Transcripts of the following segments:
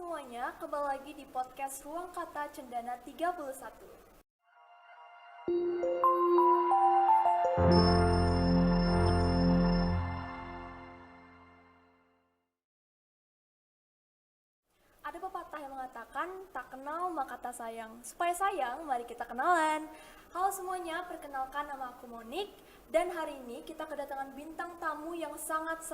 semuanya, kembali lagi di podcast Ruang Kata Cendana 31. Ada pepatah yang mengatakan, tak kenal maka tak sayang. Supaya sayang, mari kita kenalan. Halo semuanya, perkenalkan nama aku Monik. Dan hari ini kita kedatangan bintang tamu yang sangat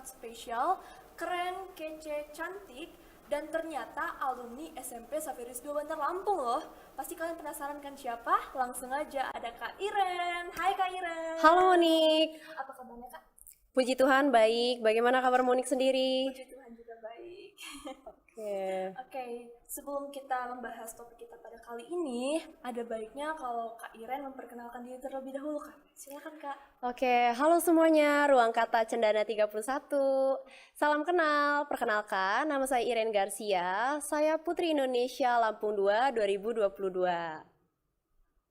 spesial, keren, kece, cantik, dan ternyata alumni SMP Safiris 2 Bandar Lampung loh. Pasti kalian penasaran kan siapa? Langsung aja ada Kak Iren. Hai Kak Iren. Halo Monik. Apa kabarnya Kak? Puji Tuhan baik. Bagaimana kabar Monik sendiri? Puji Tuhan juga baik. Oke. Oke, sebelum kita membahas topik kita pada kali ini, ada baiknya kalau Kak Iren memperkenalkan diri terlebih dahulu Kak. Silakan Kak. Oke, halo semuanya. Ruang Kata Cendana 31. Salam kenal. Perkenalkan, nama saya Iren Garcia. Saya Putri Indonesia Lampung 2 2022.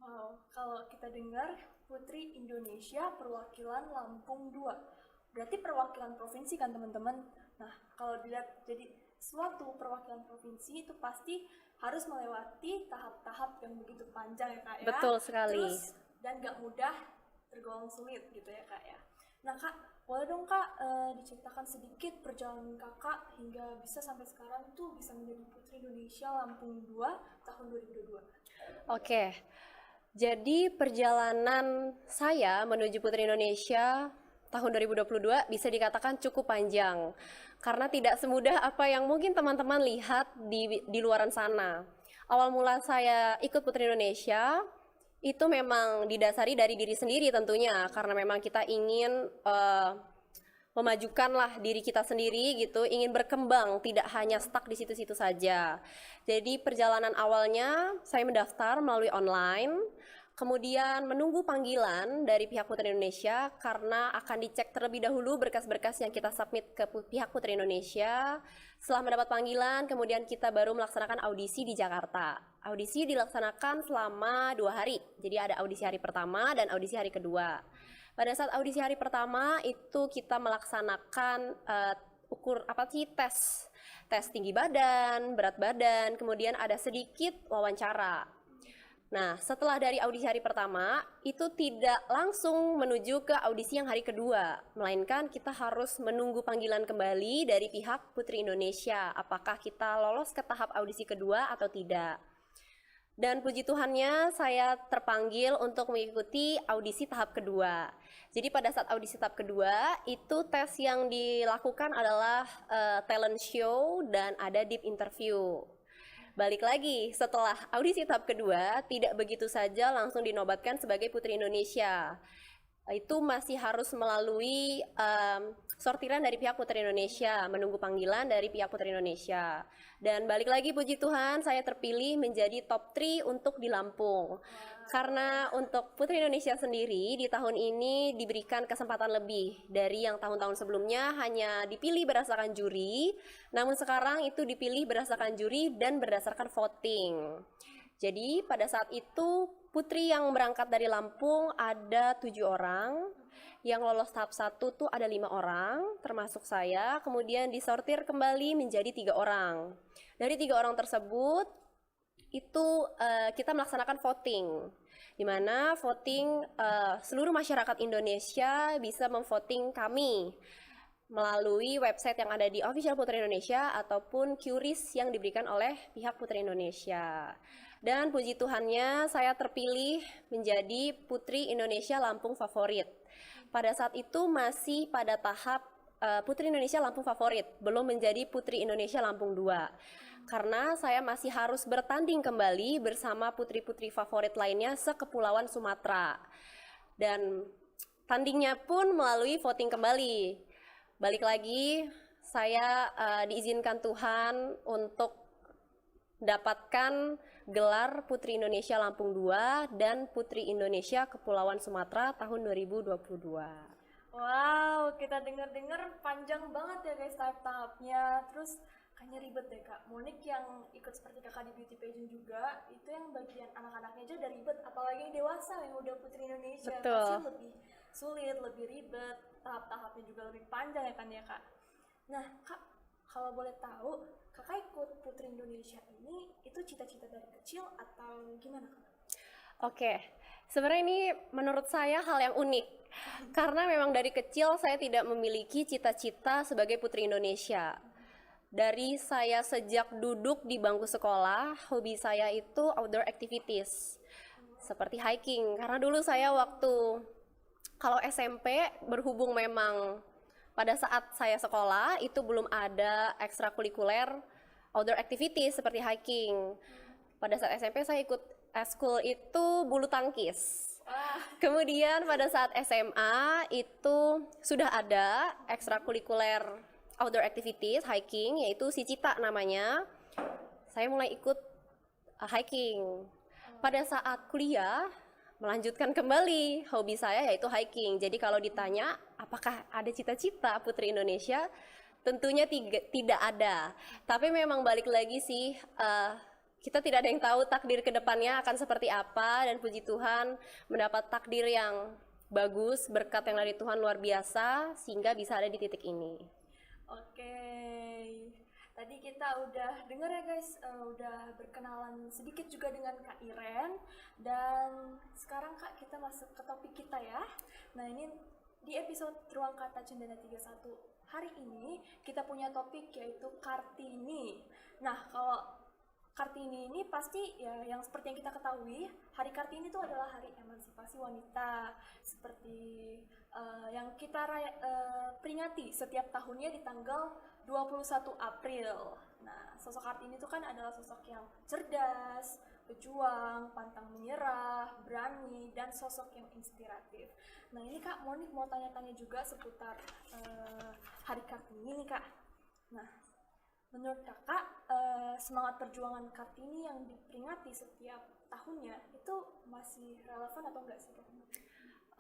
Wow, kalau kita dengar Putri Indonesia perwakilan Lampung 2. Berarti perwakilan provinsi kan teman-teman? Nah, kalau dilihat jadi suatu perwakilan provinsi itu pasti harus melewati tahap-tahap yang begitu panjang ya Kak ya. Betul sekali. Terus, dan gak mudah, tergolong sulit gitu ya Kak ya. Nah Kak, boleh dong Kak diceritakan sedikit perjalanan Kakak hingga bisa sampai sekarang tuh bisa menjadi Putri Indonesia Lampung 2 tahun 2022. Oke. Jadi perjalanan saya menuju Putri Indonesia tahun 2022 bisa dikatakan cukup panjang karena tidak semudah apa yang mungkin teman-teman lihat di luaran sana. Awal mula saya ikut Putri Indonesia itu memang didasari dari diri sendiri tentunya, karena memang kita ingin memajukanlah diri kita sendiri gitu, ingin berkembang, tidak hanya stuck di situ-situ saja. Jadi perjalanan awalnya saya mendaftar melalui online, kemudian menunggu panggilan dari pihak Putri Indonesia karena akan dicek terlebih dahulu berkas-berkas yang kita submit ke pihak Putri Indonesia. Setelah mendapat panggilan, kemudian kita baru melaksanakan audisi di Jakarta. Audisi dilaksanakan selama 2 hari, jadi ada audisi hari pertama dan audisi hari kedua. Pada saat audisi hari pertama itu kita melaksanakan tes tinggi badan, berat badan, kemudian ada sedikit wawancara. Nah, setelah dari audisi hari pertama, itu tidak langsung menuju ke audisi yang hari kedua, melainkan kita harus menunggu panggilan kembali dari pihak Putri Indonesia, apakah kita lolos ke tahap audisi kedua atau tidak. Dan puji Tuhannya saya terpanggil untuk mengikuti audisi tahap kedua. Jadi pada saat audisi tahap kedua, itu tes yang dilakukan adalah talent show dan ada deep interview. Balik lagi, setelah audisi tahap kedua, tidak begitu saja langsung dinobatkan sebagai Putri Indonesia. Itu masih harus melalui sortiran dari pihak Putri Indonesia, menunggu panggilan dari pihak Putri Indonesia. Dan balik lagi puji Tuhan, saya terpilih menjadi top 3 untuk di Lampung. Karena untuk Putri Indonesia sendiri di tahun ini diberikan kesempatan lebih dari yang tahun-tahun sebelumnya hanya dipilih berdasarkan juri, namun sekarang itu dipilih berdasarkan juri dan berdasarkan voting. Jadi pada saat itu putri yang berangkat dari Lampung ada 7 orang, yang lolos tahap 1 tuh ada 5 orang, termasuk saya, kemudian disortir kembali menjadi 3 orang. Dari 3 orang tersebut, itu kita melaksanakan voting, di mana voting seluruh masyarakat Indonesia bisa memvoting kami melalui website yang ada di Official Putri Indonesia ataupun QRIS yang diberikan oleh pihak Putri Indonesia. Dan puji Tuhannya saya terpilih menjadi Putri Indonesia Lampung Favorit. Pada saat itu masih pada tahap Putri Indonesia Lampung Favorit, belum menjadi Putri Indonesia Lampung 2. Karena saya masih harus bertanding kembali bersama putri-putri favorit lainnya sekepulauan Sumatera. Dan tandingnya pun melalui voting kembali. Balik lagi, saya diizinkan Tuhan untuk dapatkan gelar Putri Indonesia Lampung 2 dan Putri Indonesia Kepulauan Sumatera tahun 2022. Wow, kita dengar-dengar panjang banget ya guys tahap-tahapnya. Terus kayaknya ribet deh Kak. Monik yang ikut seperti Kakak di beauty pageant juga, itu yang bagian anak-anaknya aja udah ribet, apalagi yang dewasa yang udah Putri Indonesia. Betul. Pasti lebih sulit, lebih ribet, tahap-tahapnya juga lebih panjang ya kan ya Kak. Nah Kak, kalau boleh tahu, Kakak ikut Putri Indonesia ini itu cita-cita dari kecil atau gimana, Kak? Oke, sebenarnya ini menurut saya hal yang unik. Karena memang dari kecil saya tidak memiliki cita-cita sebagai Putri Indonesia. Dari saya sejak duduk di bangku sekolah, hobi saya itu outdoor activities. Seperti hiking. Karena dulu saya waktu kalau SMP berhubung memang pada saat saya sekolah itu belum ada ekstrakurikuler outdoor activities seperti hiking. Pada saat SMP saya ikut eskul itu bulu tangkis. Kemudian pada saat SMA itu sudah ada ekstrakurikuler outdoor activities hiking, yaitu si Cita namanya. Saya mulai ikut hiking. Pada saat kuliah melanjutkan kembali hobi saya yaitu hiking. Jadi kalau ditanya apakah ada cita-cita Putri Indonesia, tentunya tidak ada. Tapi memang balik lagi sih, kita tidak ada yang tahu takdir kedepannya akan seperti apa, dan puji Tuhan mendapat takdir yang bagus, berkat yang dari Tuhan luar biasa sehingga bisa ada di titik ini. Oke, tadi kita udah dengar ya guys, udah berkenalan sedikit juga dengan Kak Iren, dan sekarang Kak kita masuk ke topik kita ya. Nah ini di episode Ruang Kata Cendana 31 hari ini kita punya topik yaitu Kartini. Nah kalau Kartini ini pasti ya yang seperti yang kita ketahui, Hari Kartini itu adalah hari emansipasi wanita seperti yang kita peringati setiap tahunnya di tanggal 21 April. Nah, sosok Kartini itu kan adalah sosok yang cerdas, pejuang, pantang menyerah, berani, dan sosok yang inspiratif. Nah, ini Kak Monik mau tanya-tanya juga seputar Hari Kartini nih Kak. Nah, menurut Kakak, semangat perjuangan Kartini yang diperingati setiap tahunnya itu masih relevan atau enggak sih?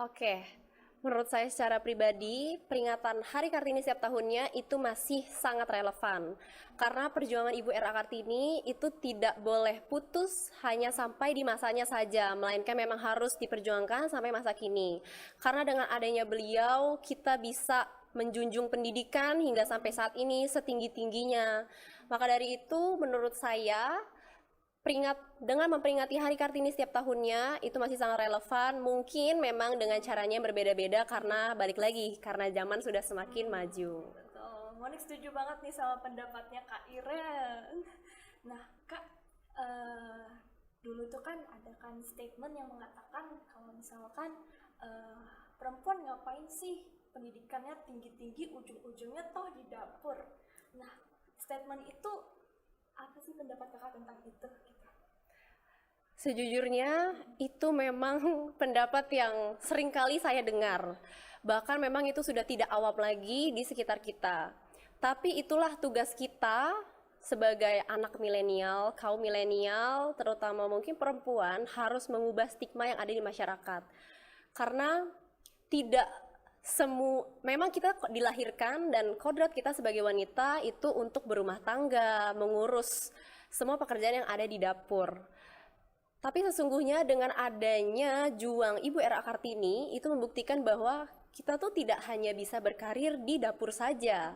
Oke, menurut saya secara pribadi, peringatan Hari Kartini setiap tahunnya itu masih sangat relevan. Karena perjuangan Ibu R.A. Kartini itu tidak boleh putus hanya sampai di masanya saja, melainkan memang harus diperjuangkan sampai masa kini. Karena dengan adanya beliau, kita bisa menjunjung pendidikan hingga sampai saat ini setinggi-tingginya. Maka dari itu, menurut saya, dengan memperingati Hari Kartini setiap tahunnya itu masih sangat relevan. Mungkin memang dengan caranya yang berbeda-beda karena balik lagi, karena zaman sudah semakin maju. Betul, Monik setuju banget nih sama pendapatnya Kak Iren. Nah Kak, dulu tuh kan ada kan statement yang mengatakan kalau misalkan perempuan ngapain sih pendidikannya tinggi-tinggi, ujung-ujungnya toh di dapur. Nah, statement itu apa sih pendapat Kakak tentang itu? Sejujurnya itu memang pendapat yang seringkali saya dengar. Bahkan memang itu sudah tidak awam lagi di sekitar kita. Tapi itulah tugas kita sebagai anak milenial, kaum milenial, terutama mungkin perempuan, harus mengubah stigma yang ada di masyarakat. Karena tidak memang kita dilahirkan dan kodrat kita sebagai wanita itu untuk berumah tangga, mengurus semua pekerjaan yang ada di dapur. Tapi sesungguhnya dengan adanya juang Ibu R.A. Kartini itu membuktikan bahwa kita tuh tidak hanya bisa berkarir di dapur saja,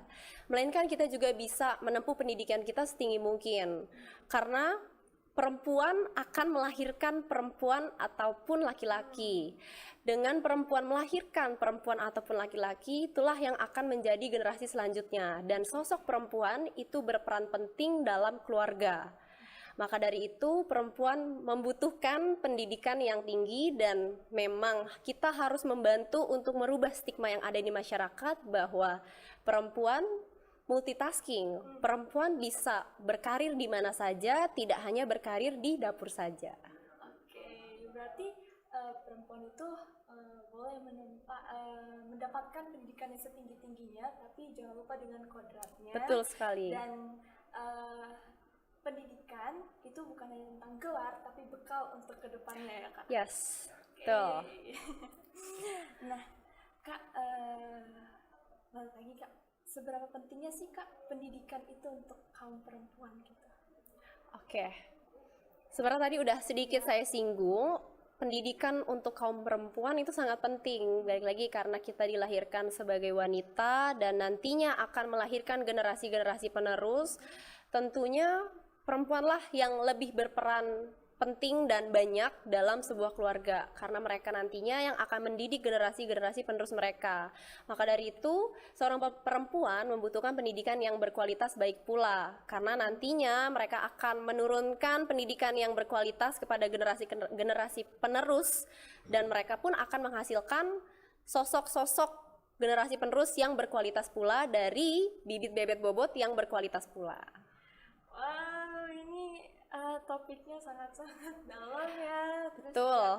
melainkan kita juga bisa menempuh pendidikan kita setinggi mungkin. Karena perempuan akan melahirkan perempuan ataupun laki-laki. Dengan perempuan melahirkan perempuan ataupun laki-laki, itulah yang akan menjadi generasi selanjutnya. Dan sosok perempuan itu berperan penting dalam keluarga. Maka dari itu perempuan membutuhkan pendidikan yang tinggi dan memang kita harus membantu untuk merubah stigma yang ada di masyarakat bahwa perempuan multitasking, perempuan bisa berkarir di mana saja, tidak hanya berkarir di dapur saja. Oke, berarti perempuan itu boleh mendapatkan pendidikan yang setinggi-tingginya, tapi jangan lupa dengan kodratnya. Betul sekali. Dan pendidikan itu bukan hanya tentang gelar, tapi bekal untuk kedepannya ya Kak? Yes, betul. Nah Kak, balik lagi Kak, seberapa pentingnya sih Kak pendidikan itu untuk kaum perempuan gitu? Oke, sebenarnya tadi udah sedikit saya singgung, pendidikan untuk kaum perempuan itu sangat penting. Balik lagi karena kita dilahirkan sebagai wanita dan nantinya akan melahirkan generasi-generasi penerus. Tentunya perempuanlah yang lebih berperan penting dan banyak dalam sebuah keluarga karena mereka nantinya yang akan mendidik generasi-generasi penerus mereka. Maka dari itu, seorang perempuan membutuhkan pendidikan yang berkualitas baik pula karena nantinya mereka akan menurunkan pendidikan yang berkualitas kepada generasi penerus dan mereka pun akan menghasilkan sosok-sosok generasi penerus yang berkualitas pula dari bibit bebet bobot yang berkualitas pula. Wow, ini topiknya sangat-sangat dalam ya. Terus Betul.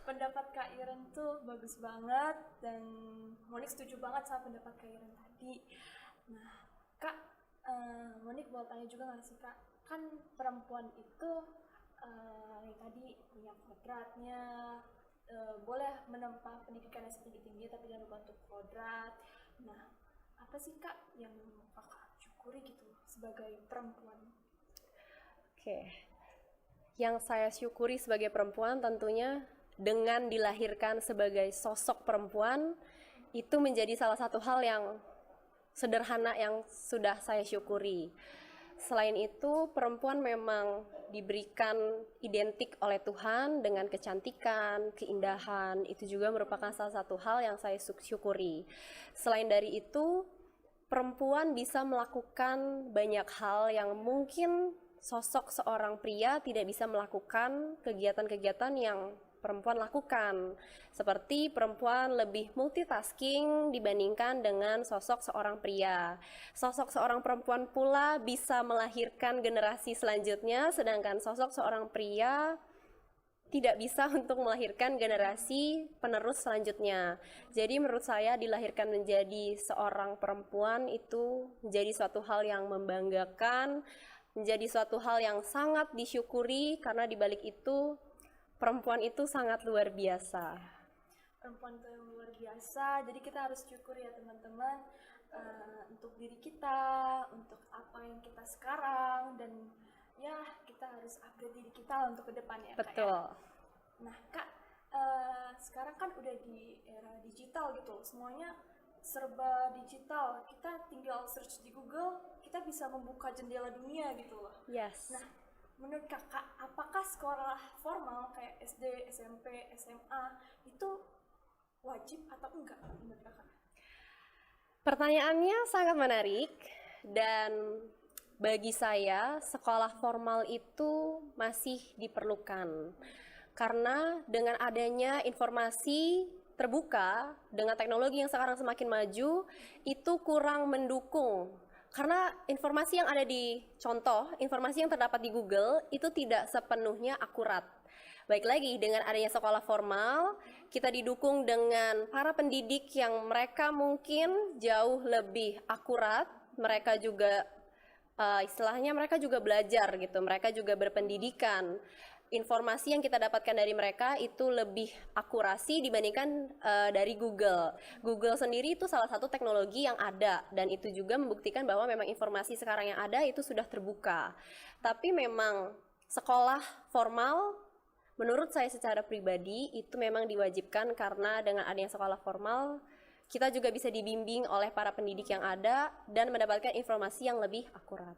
pendapat Kak Iren tuh bagus banget dan Monik setuju banget sama pendapat Kak Iren tadi. Nah, Kak, Monik mau tanya juga nggak sih Kak? Kan perempuan itu yang tadi punya kodratnya, boleh menempuh pendidikan yang setinggi-tinggi tapi jangan lupa untuk kodrat. Nah, apa sih Kak yang Kakak syukuri gitu sebagai perempuan? Oke. Yang saya syukuri sebagai perempuan tentunya dengan dilahirkan sebagai sosok perempuan itu menjadi salah satu hal yang sederhana yang sudah saya syukuri. Selain itu, perempuan memang diberikan identik oleh Tuhan dengan kecantikan, keindahan. Itu juga merupakan salah satu hal yang saya syukuri. Selain dari itu, perempuan bisa melakukan banyak hal yang mungkin sosok seorang pria tidak bisa melakukan kegiatan-kegiatan yang perempuan lakukan. Seperti perempuan lebih multitasking dibandingkan dengan sosok seorang pria. Sosok seorang perempuan pula bisa melahirkan generasi selanjutnya, sedangkan sosok seorang pria tidak bisa untuk melahirkan generasi penerus selanjutnya. Jadi menurut saya dilahirkan menjadi seorang perempuan itu menjadi suatu hal yang membanggakan, menjadi suatu hal yang sangat disyukuri karena dibalik itu perempuan itu sangat luar biasa. Perempuan itu yang luar biasa, jadi kita harus syukur ya teman-teman untuk diri kita, untuk apa yang kita sekarang, dan ya kita harus upgrade diri kita untuk kedepannya. Betul. Kak, ya? Nah Kak, sekarang kan udah di era digital gitu, semuanya serba digital, kita tinggal search di Google, kita bisa membuka jendela dunia gitu loh. Yes. Nah, menurut Kakak, apakah sekolah formal kayak SD, SMP, SMA itu wajib atau enggak menurut Kakak? Pertanyaannya sangat menarik dan bagi saya sekolah formal itu masih diperlukan. Karena dengan adanya informasi terbuka dengan teknologi yang sekarang semakin maju itu kurang mendukung. Karena informasi yang ada di informasi yang terdapat di Google itu tidak sepenuhnya akurat. Baik lagi dengan adanya sekolah formal, kita didukung dengan para pendidik yang mereka mungkin jauh lebih akurat, mereka juga istilahnya mereka juga belajar gitu, mereka juga berpendidikan. Informasi yang kita dapatkan dari mereka itu lebih akurasi dibandingkan dari Google. Google sendiri itu salah satu teknologi yang ada dan itu juga membuktikan bahwa memang informasi sekarang yang ada itu sudah terbuka. Tapi memang sekolah formal menurut saya secara pribadi itu memang diwajibkan karena dengan adanya sekolah formal kita juga bisa dibimbing oleh para pendidik yang ada dan mendapatkan informasi yang lebih akurat.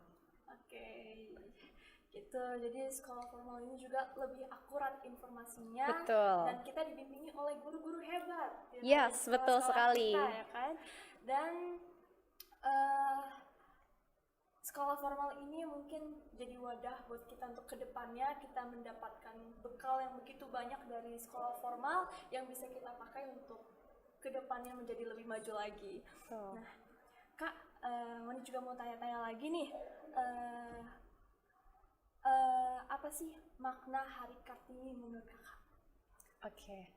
Gitu, jadi sekolah formal ini juga lebih akurat informasinya. Betul. Dan kita dibimbingi oleh guru-guru hebat. Yes, betul sekali. Kita, ya kan? Dan sekolah formal ini mungkin jadi wadah buat kita untuk kedepannya kita mendapatkan bekal yang begitu banyak dari sekolah formal yang bisa kita pakai untuk kedepannya menjadi lebih maju lagi. Nah, Kak, Moni juga mau tanya-tanya lagi nih. Apa sih makna Hari Kartini menurut Kakak? Oke.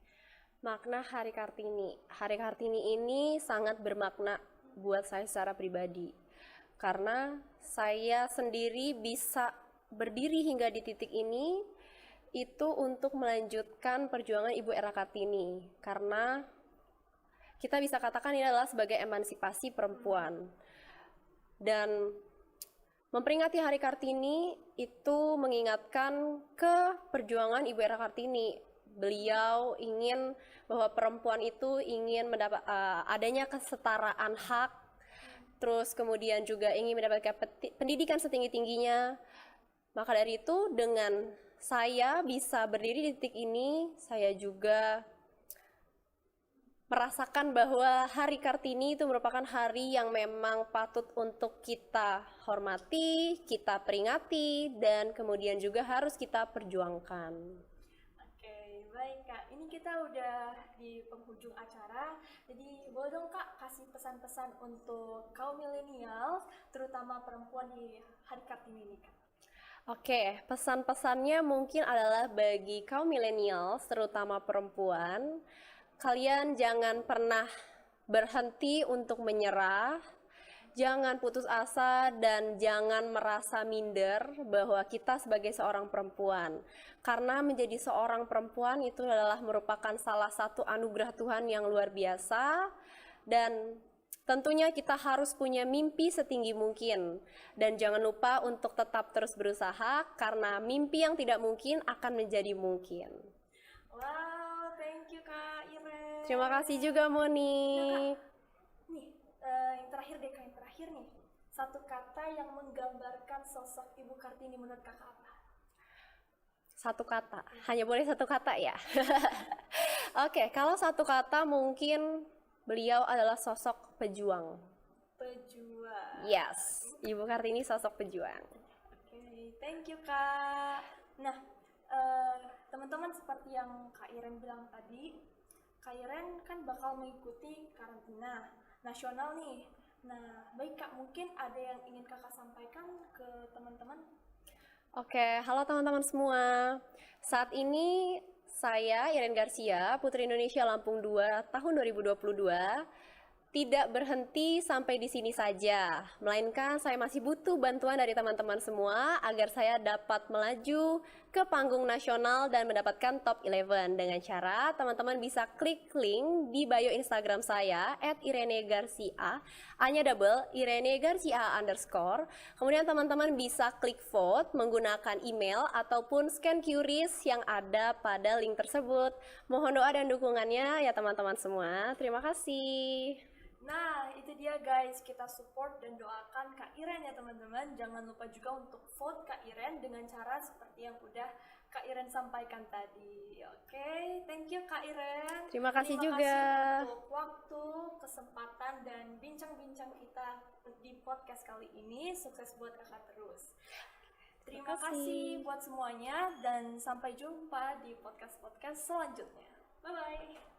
Makna Hari Kartini. Hari Kartini ini sangat bermakna buat saya secara pribadi. Karena saya sendiri bisa berdiri hingga di titik ini itu untuk melanjutkan perjuangan Ibu Era Kartini. Karena kita bisa katakan ini adalah sebagai emansipasi perempuan. Dan memperingati Hari Kartini itu mengingatkan ke perjuangan Ibu Era Kartini. Beliau ingin bahwa perempuan itu ingin mendapat adanya kesetaraan hak, terus kemudian juga ingin mendapatkan pendidikan setinggi-tingginya. Maka dari itu dengan saya bisa berdiri di titik ini, saya juga merasakan bahwa Hari Kartini itu merupakan hari yang memang patut untuk kita hormati, kita peringati, dan kemudian juga harus kita perjuangkan. Oke, baik Kak. Ini kita udah di penghujung acara. Jadi boleh dong Kak kasih pesan-pesan untuk kaum milenial, terutama perempuan di Hari Kartini ini Kak. Oke, pesan-pesannya mungkin adalah bagi kaum milenials, terutama perempuan, kalian jangan pernah berhenti untuk menyerah, jangan putus asa, dan jangan merasa minder bahwa kita sebagai seorang perempuan. Karena menjadi seorang perempuan itu adalah merupakan salah satu anugerah Tuhan yang luar biasa, dan tentunya kita harus punya mimpi setinggi mungkin. Dan jangan lupa untuk tetap terus berusaha, karena mimpi yang tidak mungkin akan menjadi mungkin. Wow, thank you Kak Iren. Terima kasih juga Moni. Nah, Kak, nih yang terakhir deh Kak, yang terakhir nih. Satu kata yang menggambarkan sosok Ibu Kartini menurut Kakak apa? Satu kata, hanya boleh satu kata ya. Oke, kalau satu kata mungkin beliau adalah sosok pejuang. Pejuang. Yes, Ibu Kartini sosok pejuang. Oke, thank you Kak. Nah, teman-teman seperti yang Kak Iren bilang tadi, Kak Iren kan bakal mengikuti karantina nasional nih. Nah, baik Kak, mungkin ada yang ingin Kakak sampaikan ke teman-teman? Oke, halo teman-teman semua. Saat ini saya Iren Garcia, Putri Indonesia Lampung 2 tahun 2022. Tidak berhenti sampai di sini saja, melainkan saya masih butuh bantuan dari teman-teman semua agar saya dapat melaju ke panggung nasional dan mendapatkan top 11 dengan cara teman-teman bisa klik link di bio Instagram saya @irenegarcia, A-nya double, Irene Garcia _ kemudian teman-teman bisa klik vote menggunakan email ataupun scan QRIS yang ada pada link tersebut. Mohon doa dan dukungannya ya teman-teman semua. Terima kasih. Nah, itu dia guys, kita support dan doakan Kak Iren ya teman-teman. Jangan lupa juga untuk vote Kak Iren dengan cara seperti yang udah Kak Iren sampaikan tadi. Oke, thank you Kak Iren. Terima kasih juga. Terima kasih untuk waktu, kesempatan, dan bincang-bincang kita di podcast kali ini. Sukses buat Kakak terus. Terima kasih buat semuanya dan sampai jumpa di podcast-podcast selanjutnya. Bye-bye.